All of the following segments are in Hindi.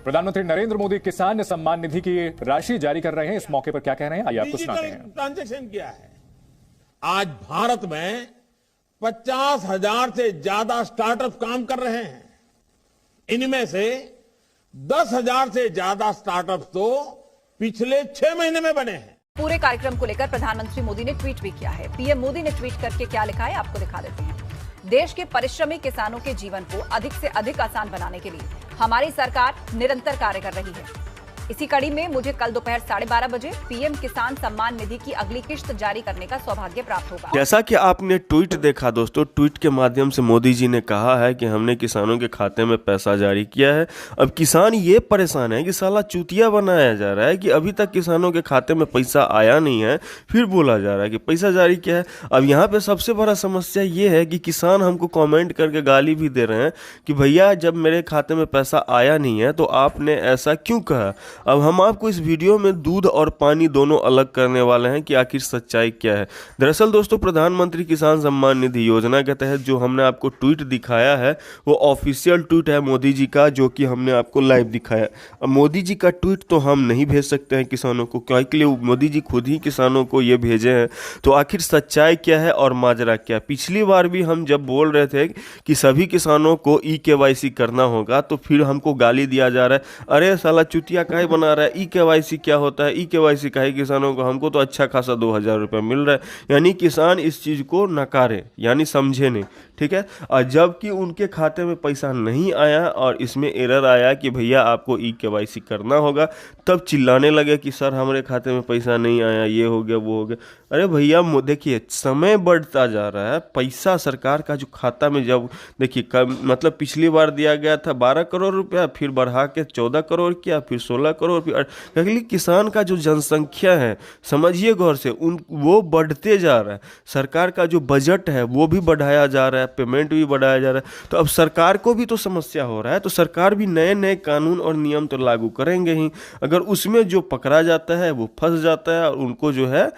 प्रधानमंत्री नरेंद्र मोदी किसान सम्मान निधि की राशि जारी कर रहे हैं। इस मौके पर क्या कह रहे हैं, आइए आपको सुनाते हैं। ट्रांजैक्शन किया है। आज भारत में 50,000 से ज्यादा स्टार्टअप काम कर रहे हैं। इनमें से 10,000 से ज्यादा स्टार्टअप तो पिछले 6 महीने में बने हैं। पूरे कार्यक्रम को लेकर प्रधानमंत्री मोदी ने ट्वीट भी किया है। पीएम मोदी ने ट्वीट करके क्या लिखा है आपको दिखा देते हैं। देश के परिश्रमी किसानों के जीवन को अधिक से अधिक आसान बनाने के लिए हमारी सरकार निरंतर कार्य कर रही है। इसी कड़ी में मुझे कल दोपहर 12:30 बजे पीएम किसान सम्मान निधि की अगली किश्त जारी करने का सौभाग्य प्राप्त होगा। जैसा कि आपने ट्वीट देखा दोस्तों, ट्वीट के माध्यम से मोदी जी ने कहा है कि हमने किसानों के खाते में पैसा जारी किया है। अब किसान ये परेशान है कि साला चूतिया बनाया जा रहा है कि अभी तक किसानों के खाते में पैसा आया नहीं है, फिर बोला जा रहा है कि पैसा जारी किया है। अब यहाँ पे सबसे बड़ा समस्या ये है कि किसान हमको कॉमेंट करके गाली भी दे रहे हैं कि भैया जब मेरे खाते में पैसा आया नहीं है तो आपने ऐसा क्यों कहा। अब हम आपको इस वीडियो में दूध और पानी दोनों अलग करने वाले हैं कि आखिर सच्चाई क्या है। दरअसल दोस्तों, प्रधानमंत्री किसान सम्मान निधि योजना के तहत जो हमने आपको ट्वीट दिखाया है वो ऑफिशियल ट्वीट है मोदी जी का, जो कि हमने आपको लाइव दिखाया। अब मोदी जी का ट्वीट तो हम नहीं भेज सकते हैं किसानों को, क्योंकि लिए मोदी जी खुद ही किसानों को ये भेजे हैं। तो आखिर सच्चाई क्या है और माजरा क्या। पिछली बार भी हम जब बोल रहे थे कि सभी किसानों को EKYC करना होगा तो फिर हमको गाली दिया जा रहा है, अरे साला चुतिया काहे बना रहा है, EKYC क्या होता है, EKYC काहे किसानों को, हमको तो अच्छा खासा 2,000 रुपये मिल रहा है। यानी किसान इस चीज़ को नकारे, यानी समझे नहीं, ठीक है। और जबकि उनके खाते में पैसा नहीं आया और इसमें एरर आया कि भैया आपको EKYC करना होगा, तब चिल्लाने लगे कि सर हमारे खाते में पैसा नहीं आया, ये हो गया वो हो गया। अरे भैया देखिए, समय बढ़ता जा रहा है, पैसा सरकार का जो खाता में जब देखिए मतलब पिछली बार दिया गया था 12 करोड़ रुपया, फिर बढ़ा के 14 करोड़ किया, फिर 16 करोड़, फिर क्योंकि किसान का जो जनसंख्या है, समझिए गौर से, वो बढ़ते जा रहा है। सरकार का जो बजट है वो भी बढ़ाया जा रहा है, पेमेंट भी बढ़ाया जा रहा है। तो अब सरकार को भी तो समस्या हो रहा है, तो सरकार भी नए नए कानून और नियम तो लागू करेंगे ही। अगर उसमें जो पकड़ा जाता है वो फंस जाता है और उनको जो है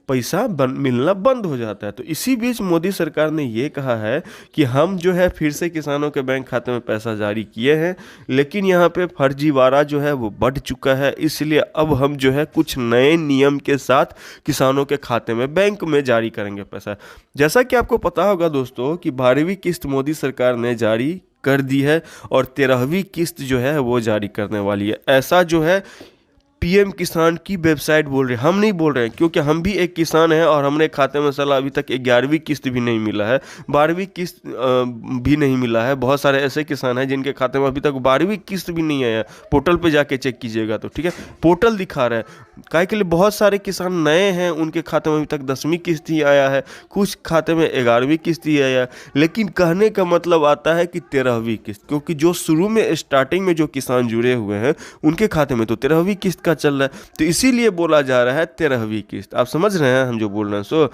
पैसा मिलना बंद हो जाता है। तो इसी बीच मोदी सरकार ने ये कहा है कि हम जो है फिर से किसानों के बैंक खाते में पैसा जारी किए हैं, लेकिन यहाँ पे फर्जीवाड़ा जो है वो बढ़ चुका है, इसलिए अब हम जो है कुछ नए नियम के साथ किसानों के खाते में बैंक में जारी करेंगे पैसा। जैसा कि आपको पता होगा दोस्तों कि 12वीं किस्त मोदी सरकार ने जारी कर दी है और 13वीं किस्त जो है वो जारी करने वाली है। ऐसा जो है पीएम किसान की वेबसाइट बोल रही है, हम नहीं बोल रहे हैं, क्योंकि हम भी एक किसान हैं और हमने खाते में साला अभी तक 11वीं किस्त भी नहीं मिला है, 12वीं किस्त भी नहीं मिला है। बहुत सारे ऐसे किसान हैं जिनके खाते में अभी तक 12वीं किस्त भी नहीं आया। पोर्टल पे जाके चेक कीजिएगा तो ठीक है, पोर्टल दिखा रहा है। काहे के लिए बहुत सारे किसान नए हैं, उनके खाते में अभी तक 10वीं किस्त ही आया है, कुछ खाते में 11वीं किस्त ही आया है। लेकिन कहने का मतलब आता है कि 13वीं किस्त, क्योंकि जो शुरू में स्टार्टिंग में जो किसान जुड़े हुए हैं उनके खाते में तो 13वीं किस्त का चल रहा है, तो इसीलिए बोला जा रहा है 13वीं किस्त। आप समझ रहे हैं हम जो बोल रहे हैं।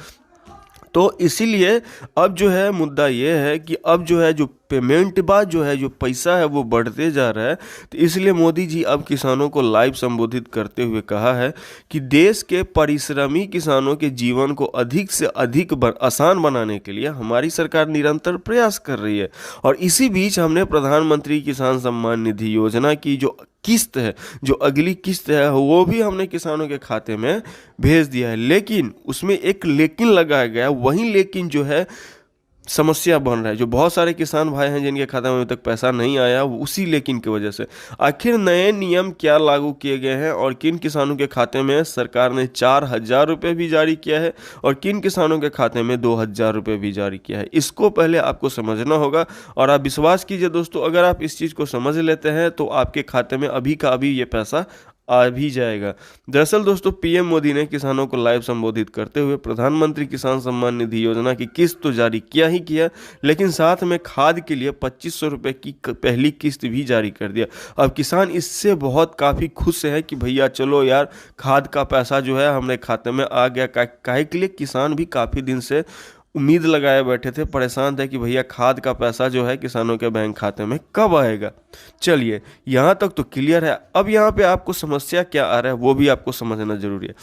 तो इसीलिए अब जो है मुद्दा ये है कि अब जो है जो पेमेंट बाद जो है जो पैसा है वो बढ़ते जा रहा है। तो इसलिए मोदी जी अब किसानों को लाइव संबोधित करते हुए कहा है कि देश के परिश्रमी किसानों के जीवन को अधिक से अधिक आसान बनाने के लिए हमारी सरकार निरंतर प्रयास कर रही है। और इसी बीच हमने प्रधानमंत्री किसान सम्मान निधि योजना की जो किस्त है, जो अगली किस्त है, वो भी हमने किसानों के खाते में भेज दिया है। लेकिन उसमें एक लेकिन लगाया गया, वही लेकिन जो है समस्या बन रहा है। जो बहुत सारे किसान भाई हैं जिनके खाते में अभी तक पैसा नहीं आया, उसी लेकिन की वजह से। आखिर नए नियम क्या लागू किए गए हैं और किन किसानों के खाते में सरकार ने 4,000 रुपये भी जारी किया है और किन किसानों के खाते में 2,000 रुपये भी जारी किया है, इसको पहले आपको समझना होगा। और आप विश्वास कीजिए दोस्तों, अगर आप इस चीज़ को समझ लेते हैं तो आपके खाते में अभी का अभी ये पैसा आ भी जाएगा। दरअसल दोस्तों, पीएम मोदी ने किसानों को लाइव संबोधित करते हुए प्रधानमंत्री किसान सम्मान निधि योजना की किस्त तो जारी किया ही किया, लेकिन साथ में खाद के लिए 2,500 रुपये की पहली किस्त भी जारी कर दिया। अब किसान इससे बहुत काफ़ी खुश है कि भैया चलो यार, खाद का पैसा जो है हमारे खाते में आ गया। काहे के लिए किसान भी काफ़ी दिन से उम्मीद लगाए बैठे थे, परेशान थे कि भैया खाद का पैसा जो है किसानों के बैंक खाते में कब आएगा। चलिए, यहाँ तक तो क्लियर है। अब यहाँ पे आपको समस्या क्या आ रहा है वो भी आपको समझना जरूरी है।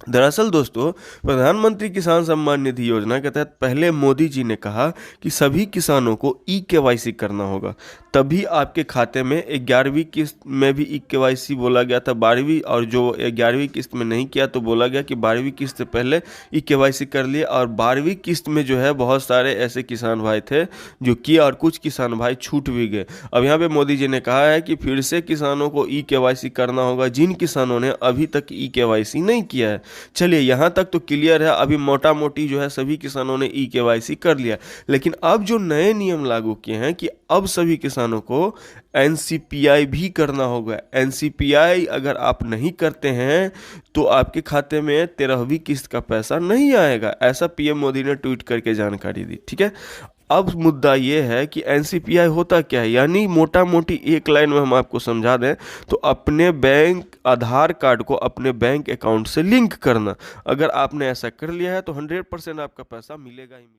दरअसल दोस्तों, प्रधानमंत्री किसान सम्मान निधि योजना के तहत पहले मोदी जी ने कहा कि सभी किसानों को ई-केवाईसी करना होगा, तभी आपके खाते में 11वीं किस्त में भी ई-केवाईसी बोला गया था 12वीं, और जो 11वीं किस्त में नहीं किया तो बोला गया कि 12वीं किस्त से पहले ई-केवाईसी कर लिए। और 12वीं किस्त में जो है बहुत सारे ऐसे किसान भाई थे जो किया, और कुछ किसान भाई छूट भी गए। अब यहाँ पे मोदी जी ने कहा है कि फिर से किसानों को ई-केवाईसी करना होगा जिन किसानों ने अभी तक ई-केवाईसी नहीं किया है। चलिए यहाँ तक तो क्लियर है, अभी मोटा मोटी जो है सभी किसानों ने ई-केवाईसी कर लिया, लेकिन अब जो नए नियम लागू किए हैं कि अब सभी किसानों को एनसीपीआई भी करना होगा। एनसीपीआई अगर आप नहीं करते हैं तो आपके खाते में 13वीं किस्त का पैसा नहीं आएगा, ऐसा पीएम मोदी ने ट्वीट करके जानकारी दी। ठीक है, अब मुद्दा ये है कि एनसीपीआई होता क्या है, यानी मोटा मोटी एक लाइन में हम आपको समझा दें तो अपने बैंक आधार कार्ड को अपने बैंक अकाउंट से लिंक करना। अगर आपने ऐसा कर लिया है तो 100% आपका पैसा मिलेगा ही मिलेगा।